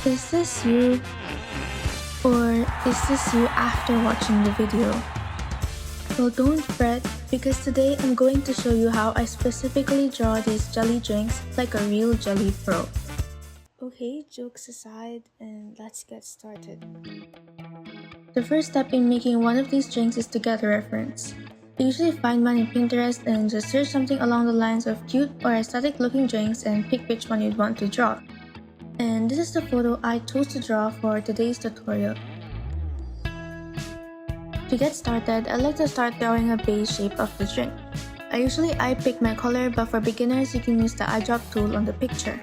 Is this you? Or is this you after watching the video? Well, don't fret, because today I'm going to show you how I specifically draw these jelly drinks like a real jelly pro. Okay, jokes aside, and let's get started. The first step in making one of these drinks is to get a reference. I usually find mine in Pinterest and just search something along the lines of cute or aesthetic looking drinks and pick which one you'd want to draw. And this is the photo I chose to draw for today's tutorial. To get started, I like to start drawing a base shape of the drink. I usually eye pick my color, but for beginners you can use the eyedrop tool on the picture.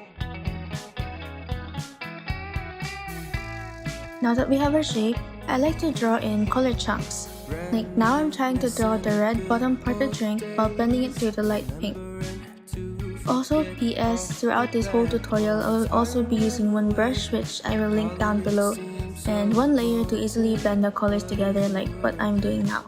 Now that we have our shape, I like to draw in color chunks. Like now I'm trying to draw the red bottom part of the drink while blending it to the light pink. Also, PS, throughout this whole tutorial I will also be using one brush, which I will link down below, and one layer to easily blend the colors together like what I'm doing now.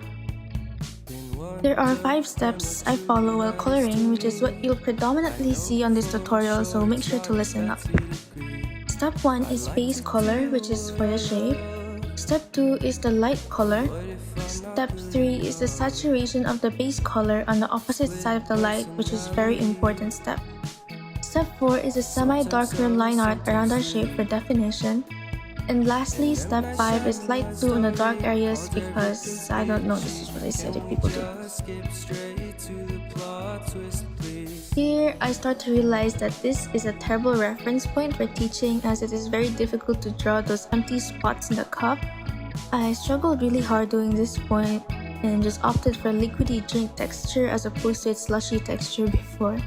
There are 5 steps I follow while coloring, which is what you'll predominantly see on this tutorial, so make sure to listen up. Step 1 is base color, which is for the shape. Step 2 is the light color. Step 3 is the saturation of the base color on the opposite side of the light, which is a very important step. Step 4 is a semi-darker line art around our shape for definition. And lastly, step 5 is light blue on the dark areas because, I don't know, this is what I said if people do. Here, I start to realize that this is a terrible reference point for teaching, as it is very difficult to draw those empty spots in the cup. I struggled really hard doing this point and just opted for liquidy drink texture as opposed to its slushy texture before.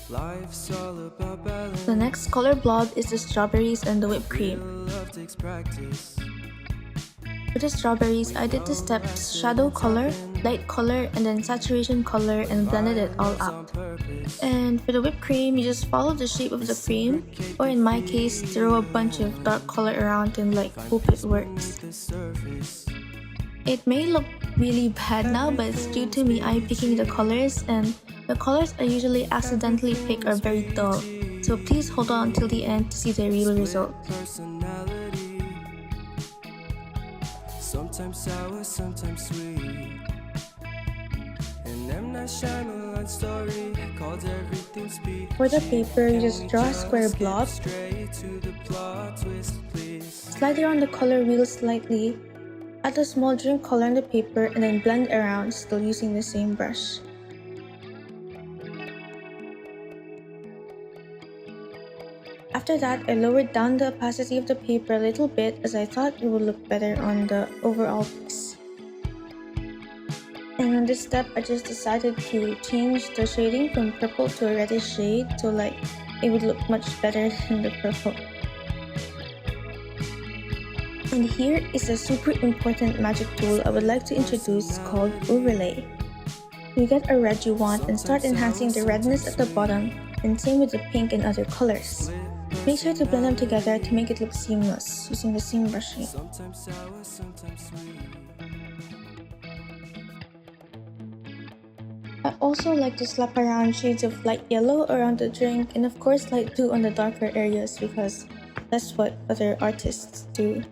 The next color blob is the strawberries and the whipped cream. For the strawberries, I did the steps shadow color, light color, and then saturation color and blended it all out. And for the whipped cream, you just follow the shape of the cream, or in my case, throw a bunch of dark color around and like hope it works. It may look really bad now, but it's due to me eye picking the colors, and the colors I usually accidentally pick are very dull, so please hold on until the end to see the real result. Sometimes sour, sometimes sweet. And I'm not shy, no long story, called everything speed. For the paper, you just draw a square blob. Slide around the color wheel slightly. Add a small drink color on the paper and then blend around, still using the same brush. After that, I lowered down the opacity of the paper a little bit as I thought it would look better on the overall piece. And on this step, I just decided to change the shading from purple to a reddish shade, so like it would look much better than the purple. And here is a super important magic tool I would like to introduce called overlay. You get a red you want and start enhancing the redness at the bottom, and same with the pink and other colors. Make sure to blend them together to make it look seamless, using the same brushing. I also like to slap around shades of light yellow around the drink, and of course light blue on the darker areas because that's what other artists do.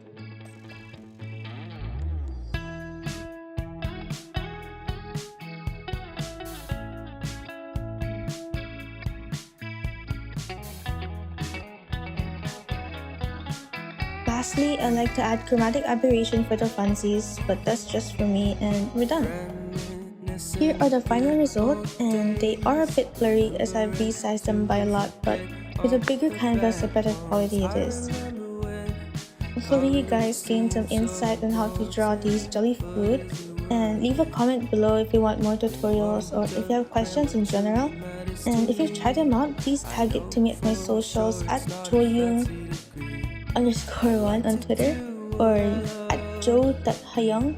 Lastly, I like to add chromatic aberration for the funsies, but that's just for me, and we're done. Here are the final results, and they are a bit blurry as I've resized them by a lot, but with a bigger canvas, the better quality it is. Hopefully you guys gained some insight on how to draw these jelly food, and leave a comment below if you want more tutorials or if you have questions in general. And if you've tried them out, please tag it to me at my socials at joyoung_1 on Twitter or at jo.hayung_1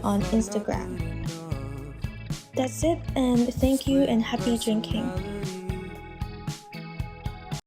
on Instagram. That's it, and thank you and happy drinking.